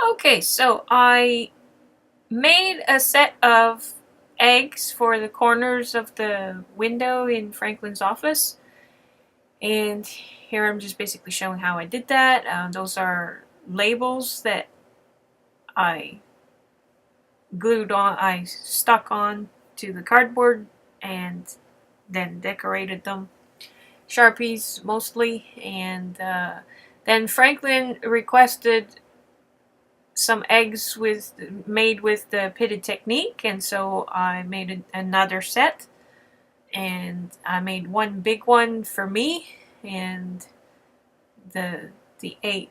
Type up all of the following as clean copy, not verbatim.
Okay, so I made a set of eggs for the corners of the window in Franklin's office, and here I'm just basically showing how I did that. Those are labels that I I stuck on to the cardboard and then decorated them. Sharpies mostly, and then Franklin requested some eggs made with the pitted technique, and so I made another set, and I made one big one for me and the 8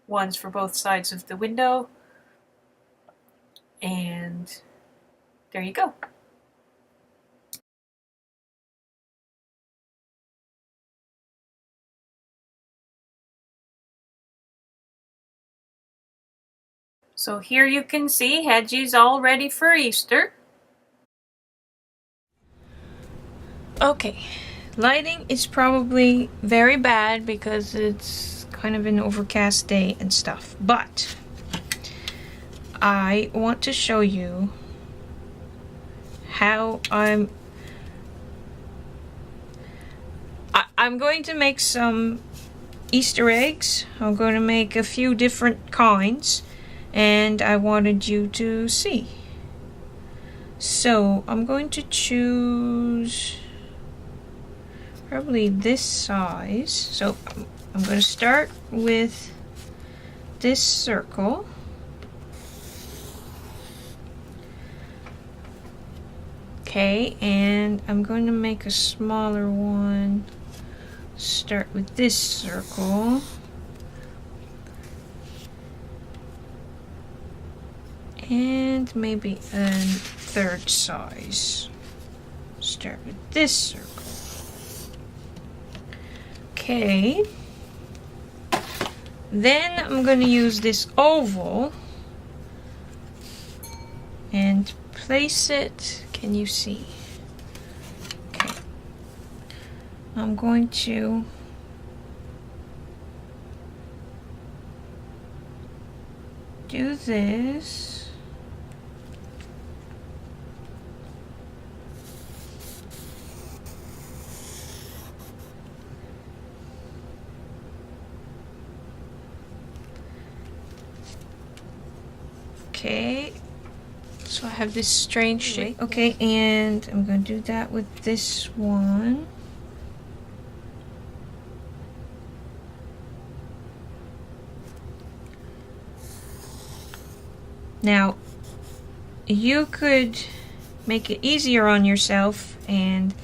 ones for both sides of the window, and there you go. So here you can see Hedgie's all ready for Easter. Okay, lighting is probably very bad because it's kind of an overcast day and stuff, but I want to show you how I'm going to make some Easter eggs. I'm going to make a few different kinds, and I wanted you to see. So I'm going to choose probably this size. So I'm going to start with this circle. Okay, and I'm going to make a smaller one. Start with this circle. And maybe a third size. Start with this circle. Okay. Then I'm going to use this oval and place it. Can you see? Okay. I'm going to do this. Okay. So I have this strange shape. Okay, and I'm going to do that with this one. Now, you could make it easier on yourself and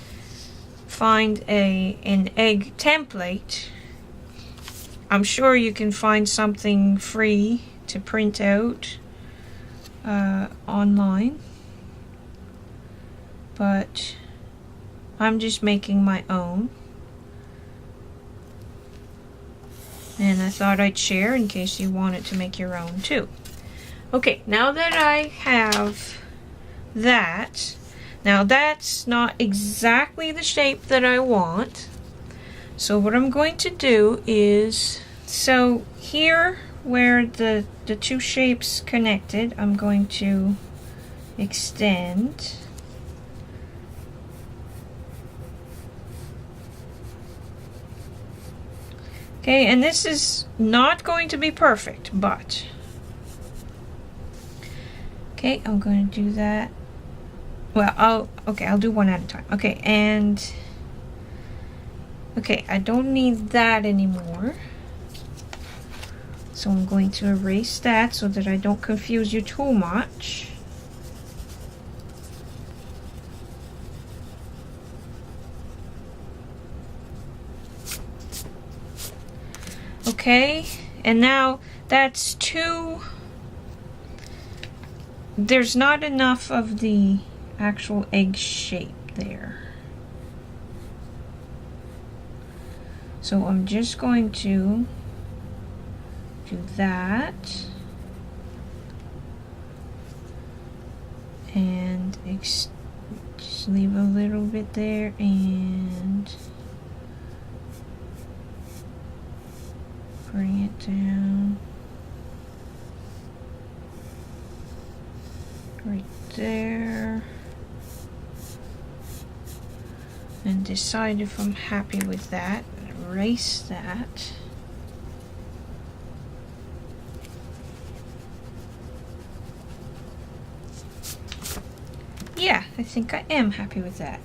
find an egg template. I'm sure you can find something free to print out online, but I'm just making my own, and I thought I'd share in case you wanted to make your own too. Okay, now that I have that, now that's not exactly the shape that I want, so what I'm going to do is, so here where the two shapes connected, I'm going to extend. Okay, and this is not going to be perfect, but okay, I'm going to do that. Well, I'll do one at a time. Okay, and okay, I don't need that anymore. So I'm going to erase that so that I don't confuse you too much. Okay, and now that's two. There's not enough of the actual egg shape there. So I'm just going to do that and just leave a little bit there and bring it down. right there. And decide if I'm happy with that. Erase that. Yeah, I think I am happy with that.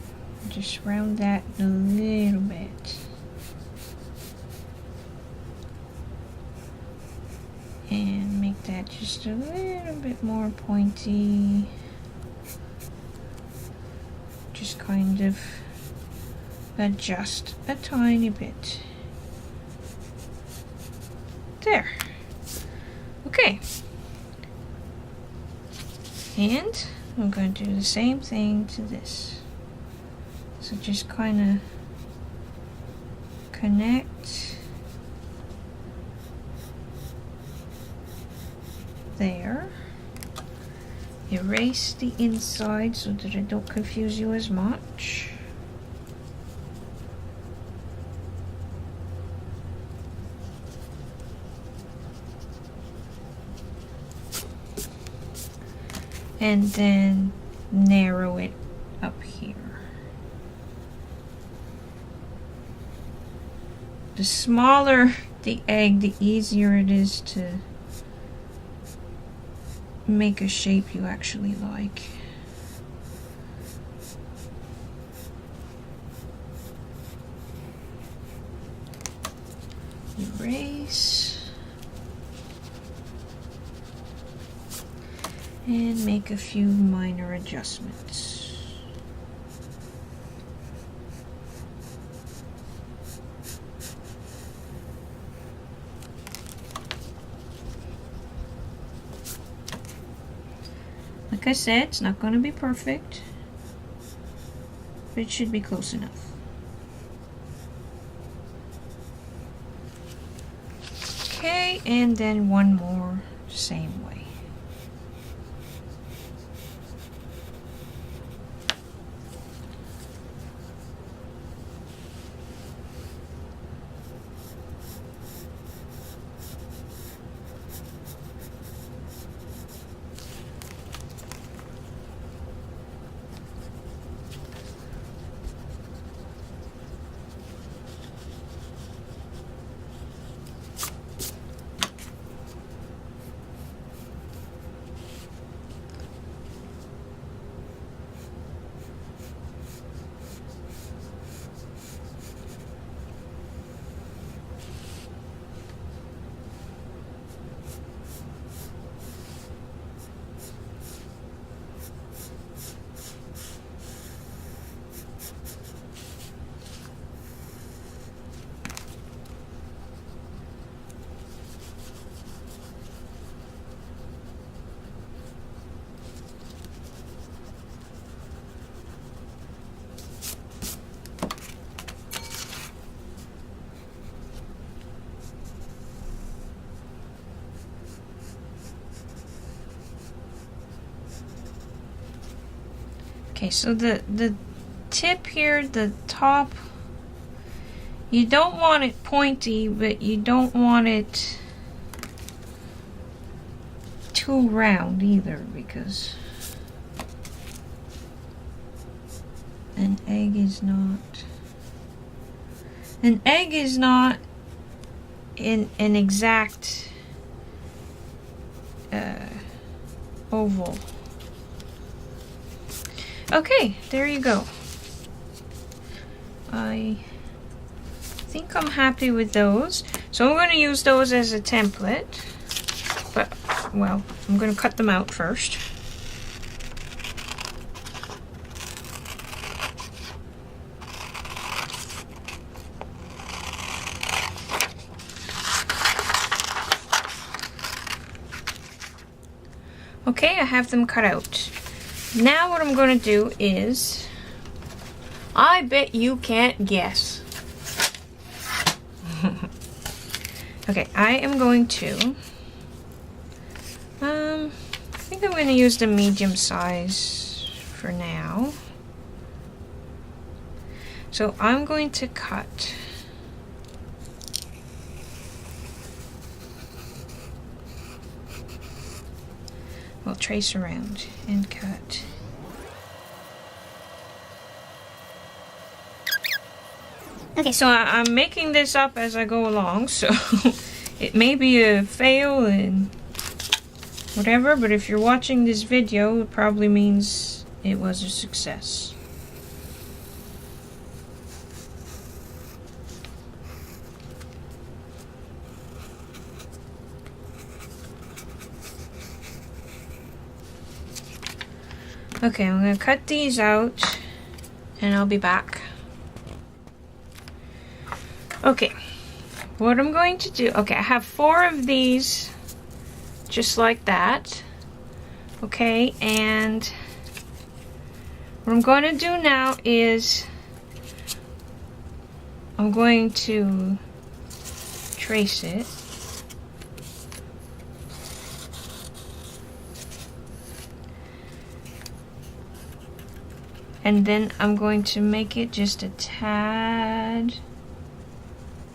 Just round that a little bit. And make that just a little bit more pointy. Just kind of adjust a tiny bit. There. Okay. And I'm going to do the same thing to this. So just kind of connect there. Erase the inside so that I don't confuse you as much. And then narrow it up here. The smaller the egg, the easier it is to make a shape you actually like. Erase. And make a few minor adjustments. Like I said, it's not going to be perfect, but it should be close enough. Okay, and then one more, same way. Okay, so the tip here, the top, you don't want it pointy, but you don't want it too round either, because an egg is not an exact oval. Okay, there you go. I think I'm happy with those. So I'm going to use those as a template. But, well, I'm going to cut them out first. Okay, I have them cut out. Now what I'm going to do is, I bet you can't guess. Okay, I am going to, I think I'm going to use the medium size for now. So I'm going to cut We'll trace around and cut. Okay, so I'm making this up as I go along, so it may be a fail and whatever, but if you're watching this video, it probably means it was a success. Okay, I'm gonna cut these out and I'll be back. Okay, what I'm going to do, okay, I have 4 of these just like that. Okay, and what I'm going to do now is I'm going to trace it. And then I'm going to make it just a tad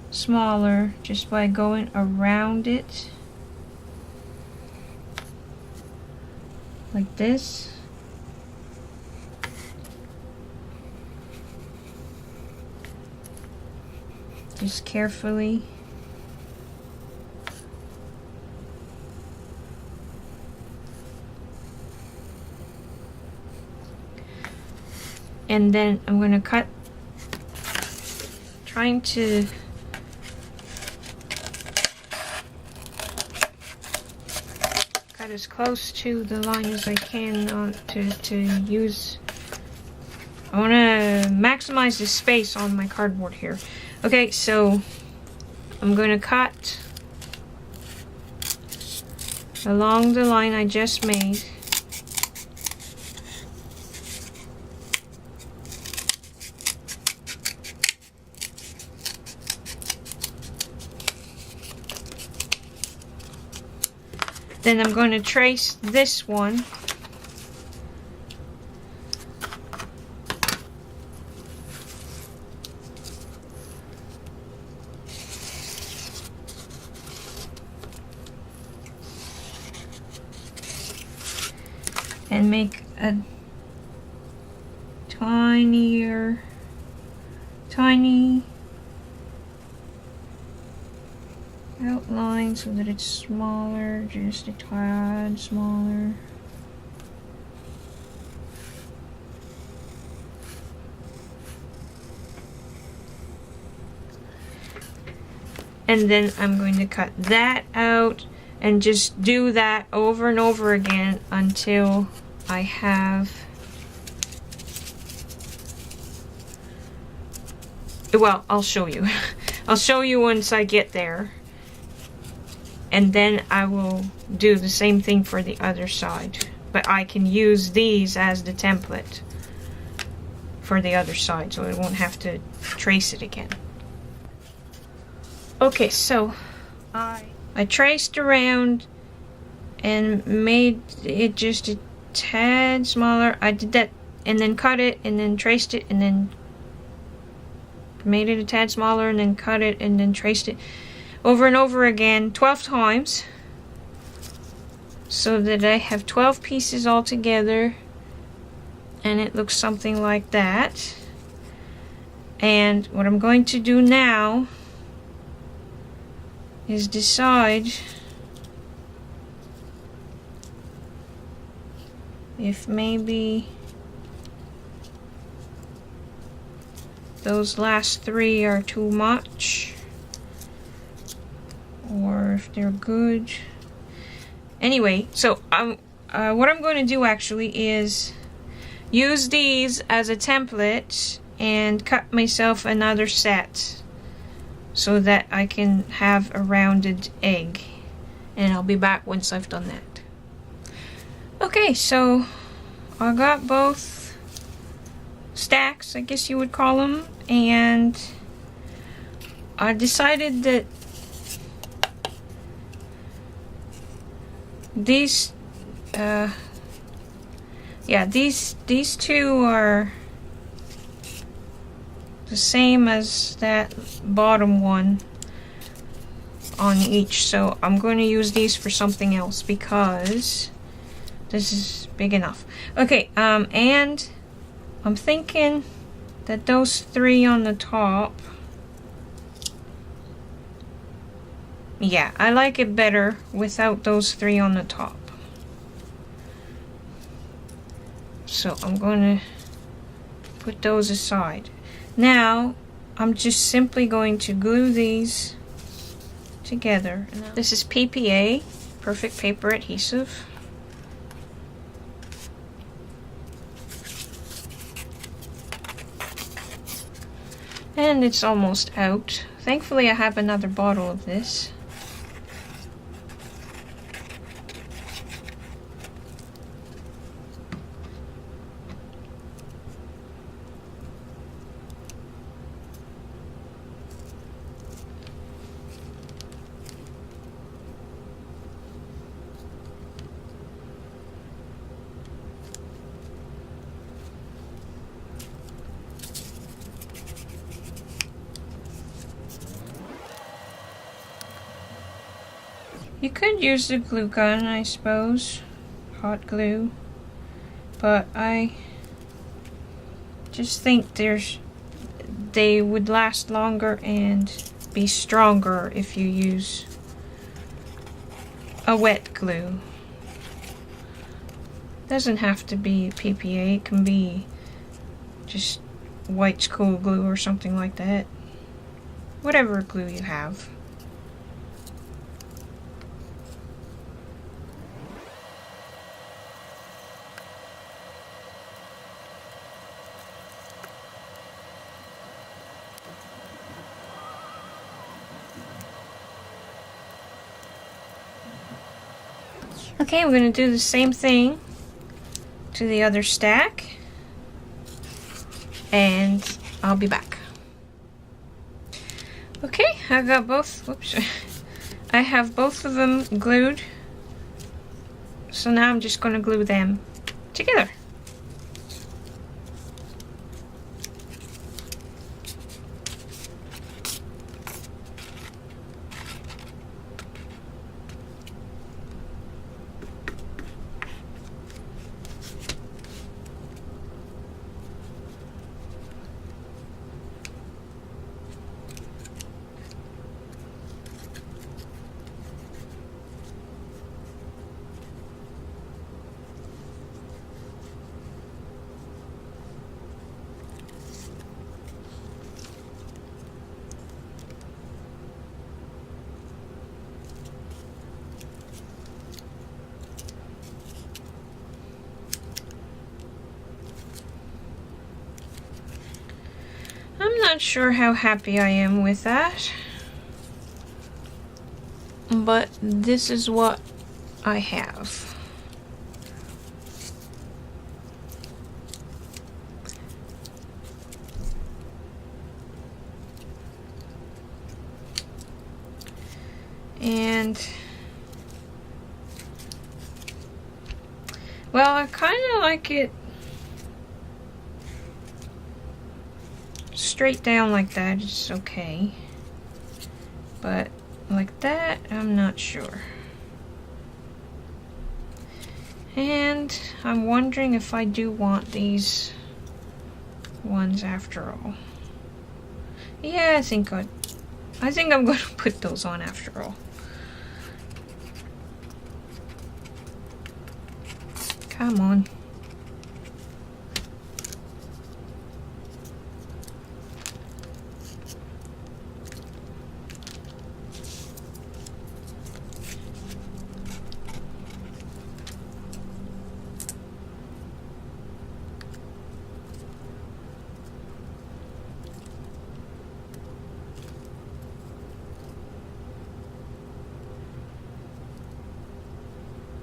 smaller just by going around it like this. Just carefully. And then I'm going to cut, trying to cut as close to the line as I can to use. I want to maximize the space on my cardboard here. Okay, so I'm going to cut along the line I just made. Then I'm going to trace this one. And make a tiny outline so that it's smaller, just a tad smaller. And then I'm going to cut that out and just do that over and over again until I have, well, I'll show you. I'll show you once I get there. And then I will do the same thing for the other side. But I can use these as the template for the other side, so I won't have to trace it again. Okay, so I traced around and made it just a tad smaller. I did that and then cut it and then traced it and then made it a tad smaller and then cut it and then traced it over and over again 12 times so that I have 12 pieces all together, and it looks something like that. And what I'm going to do now is decide if maybe those last 3 are too much or if they're good. Anyway, so what I'm going to do actually is use these as a template and cut myself another set so that I can have a rounded egg, and I'll be back once I've done that. Okay, so I got both stacks, I guess you would call them, and I decided that these these two are the same as that bottom one on each, so I'm going to use these for something else, because this is big enough. Okay, and I'm thinking that those 3 on the top, yeah, I like it better without those 3 on the top. So I'm going to put those aside. Now, I'm just simply going to glue these together. This is PPA, Perfect Paper Adhesive. And it's almost out. Thankfully, I have another bottle of this. You could use the glue gun, I suppose, hot glue, but I just think they would last longer and be stronger if you use a wet glue. Doesn't have to be PPA, it can be just white school glue or something like that. Whatever glue you have. Okay, we're going to do the same thing to the other stack, and I'll be back. Okay, I got both, whoops, I have both of them glued, so now I'm just going to glue them together. I'm not sure how happy I am with that, but this is what I have. And well, I kind of like it straight down like that. It's okay, but like that, I'm not sure. And I'm wondering if I do want these ones after all. Yeah, I think I'm going to put those on after all. Come on.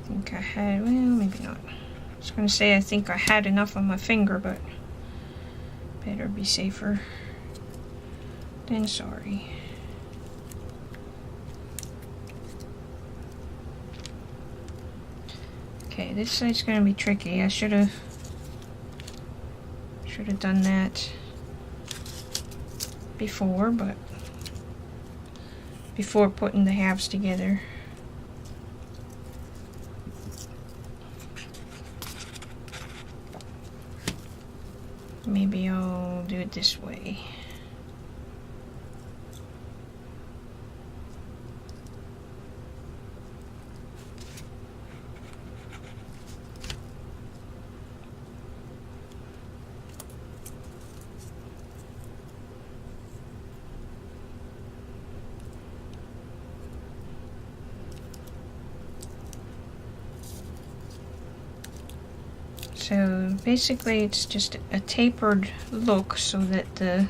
I think I had, well, maybe not. I was going to say I think I had enough on my finger, but better be safer than sorry. Okay, this side's going to be tricky. I should have done that before, but before putting the halves together. Maybe I'll do it this way. So basically it's just a tapered look so that the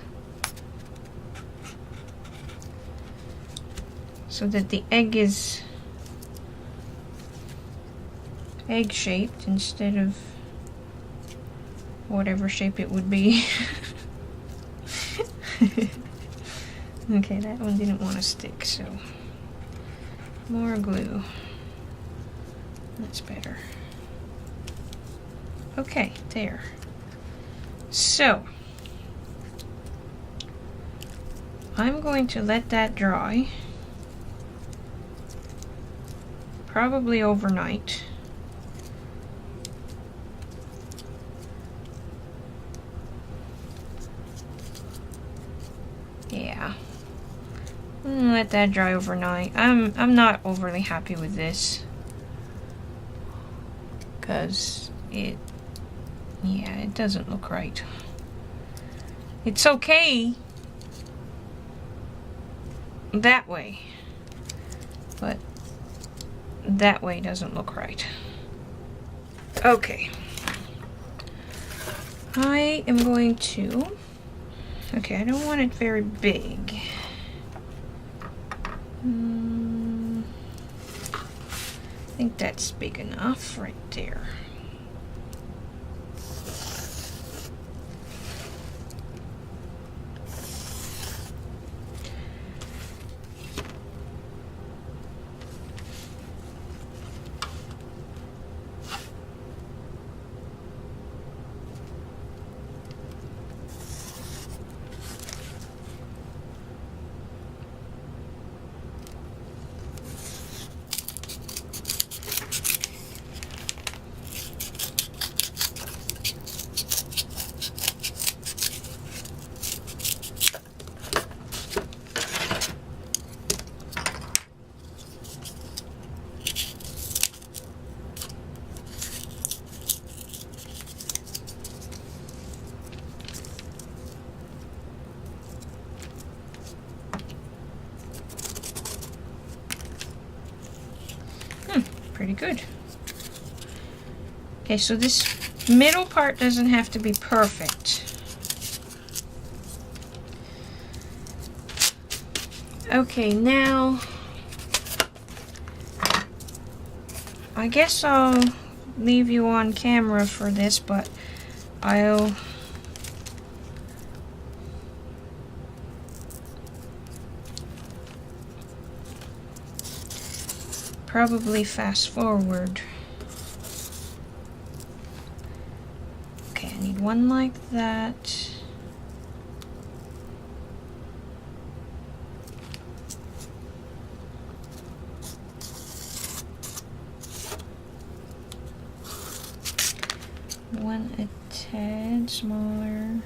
egg is egg shaped instead of whatever shape it would be. Okay, that one didn't want to stick, so more glue. That's better. Okay, there. So, I'm going to let that dry, probably overnight. Yeah. Let that dry overnight. I'm not overly happy with this, because it doesn't look right. It's okay that way, but that way doesn't look right. Okay. I am going to, okay, I don't want it very big. I think that's big enough right there. Pretty good. Okay, so this middle part doesn't have to be perfect. Okay, now I guess I'll leave you on camera for this, but I'll probably fast forward. Okay, I need one like that. One a tad smaller.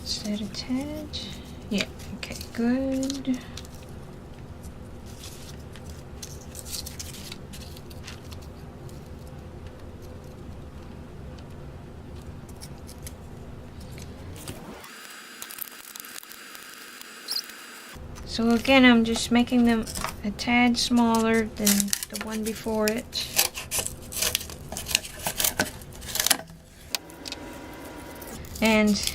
Set a tad. Yeah, okay, good. So again, I'm just making them a tad smaller than the one before it. And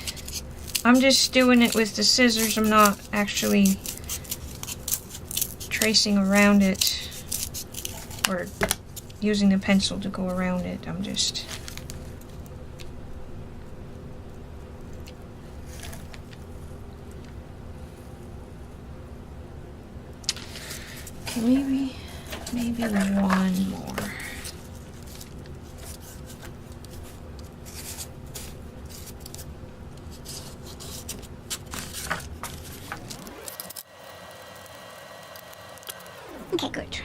I'm just doing it with the scissors. I'm not actually tracing around it or using the pencil to go around it. I'm just maybe one more. Okay, good.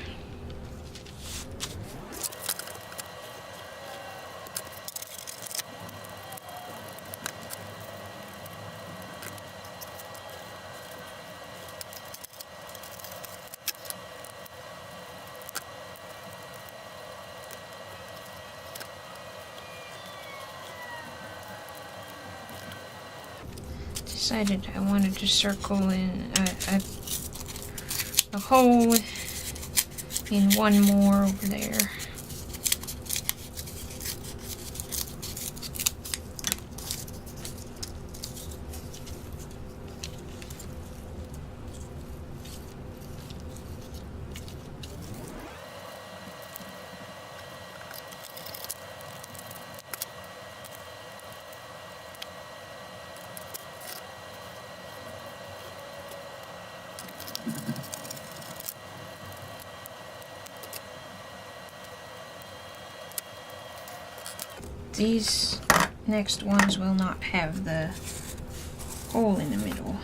Decided I wanted to circle in a hole in one more over there. These next ones will not have the hole in the middle.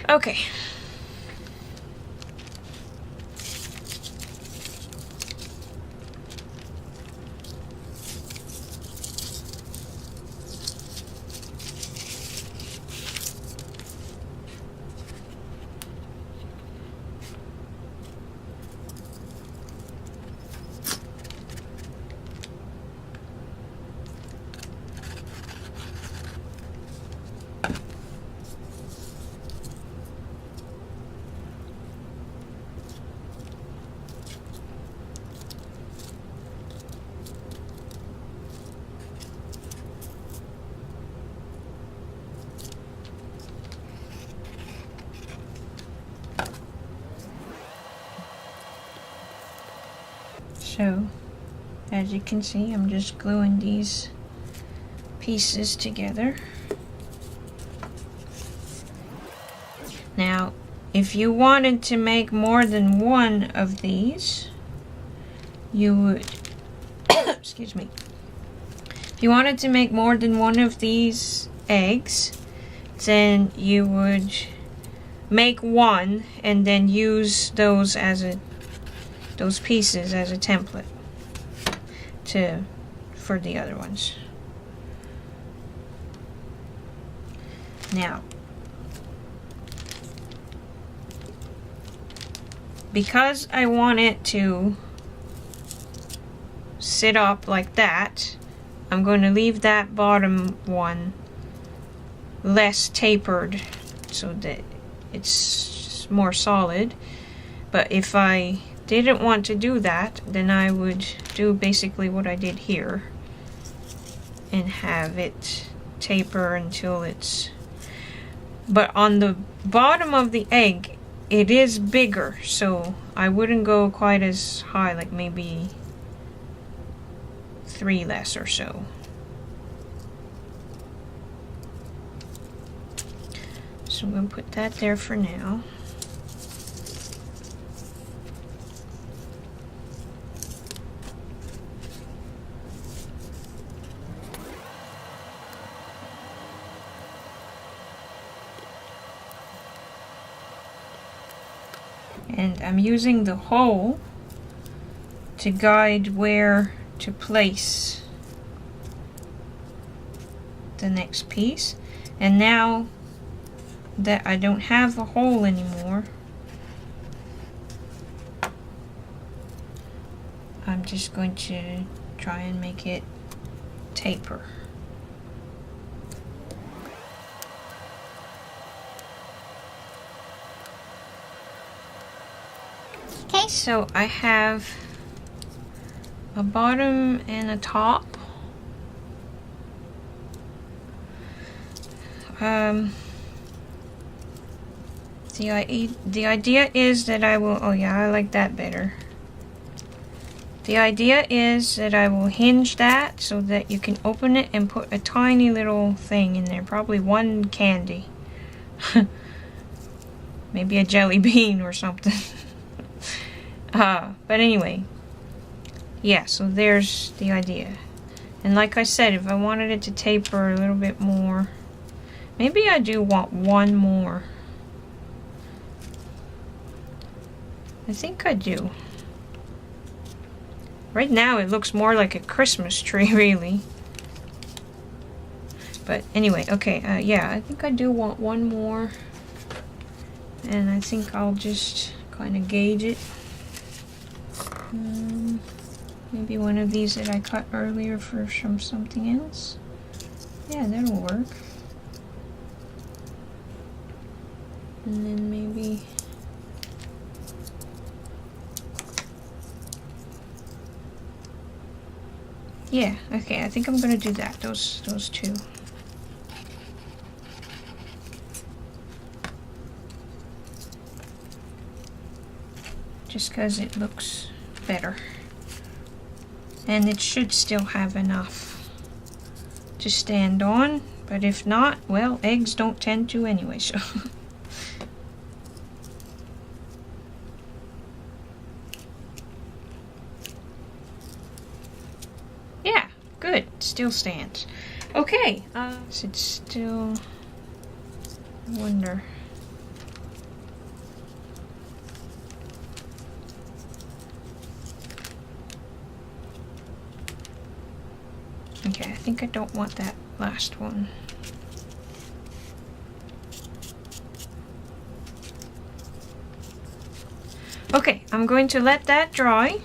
Okay. So, as you can see, I'm just gluing these pieces together. Now, if you wanted to make more than one of these, you would, excuse me, if you wanted to make more than one of these eggs, then you would make one and then use those pieces as a template for the other ones. Now, because I want it to sit up like that, I'm going to leave that bottom one less tapered so that it's more solid. But if I didn't want to do that, then I would do basically what I did here and have it taper until it's... But on the bottom of the egg, it is bigger, so I wouldn't go quite as high, like maybe 3 less or so. So I'm going to put that there for now. And I'm using the hole to guide where to place the next piece. And now that I don't have a hole anymore, I'm just going to try and make it taper. Okay, So I have a bottom and a top. The idea is that I will, oh yeah, I like that better. The idea is that I will hinge that so that you can open it and put a tiny little thing in there, probably one candy. Maybe a jelly bean or something. But anyway, yeah, so there's the idea. And like I said, if I wanted it to taper a little bit more, maybe I do want one more. I think I do. Right now it looks more like a Christmas tree, really. But anyway, okay, yeah, I think I do want one more. And I think I'll just kind of gauge it. Maybe one of these that I cut earlier from something else. Yeah, that'll work. And then maybe... yeah, okay, I think I'm gonna do that, those two. Just because it looks better. And it should still have enough to stand on, but if not, well, eggs don't tend to anyway, so. Yeah, good, still stands. Okay, is it still, I wonder. Okay, I think I don't want that last one. Okay, I'm going to let that dry.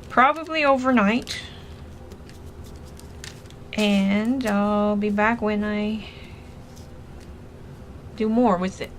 Probably overnight. And I'll be back when I do more with it.